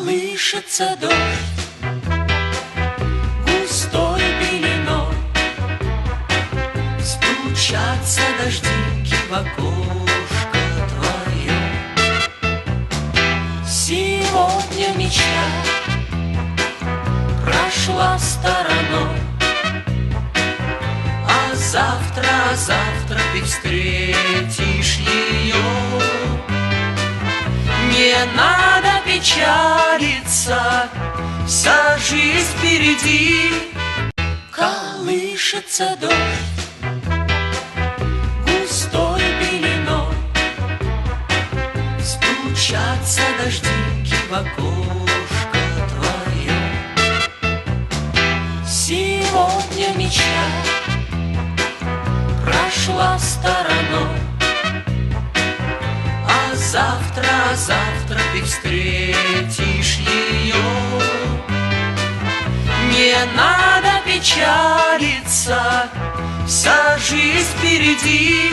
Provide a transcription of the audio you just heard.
Колышется дождь густой беленой, стучатся дождинки в окошко твое. Сегодня мечта прошла стороной, а завтра ты встретишь ее. Не надо печалиться, вся жизнь впереди. Колышется дождь густой беленой, стучатся дождинки в окошко твое. Сегодня мечта прошла стороной, а завтра ты встретишь ее. Не надо печалиться, вся жизнь впереди.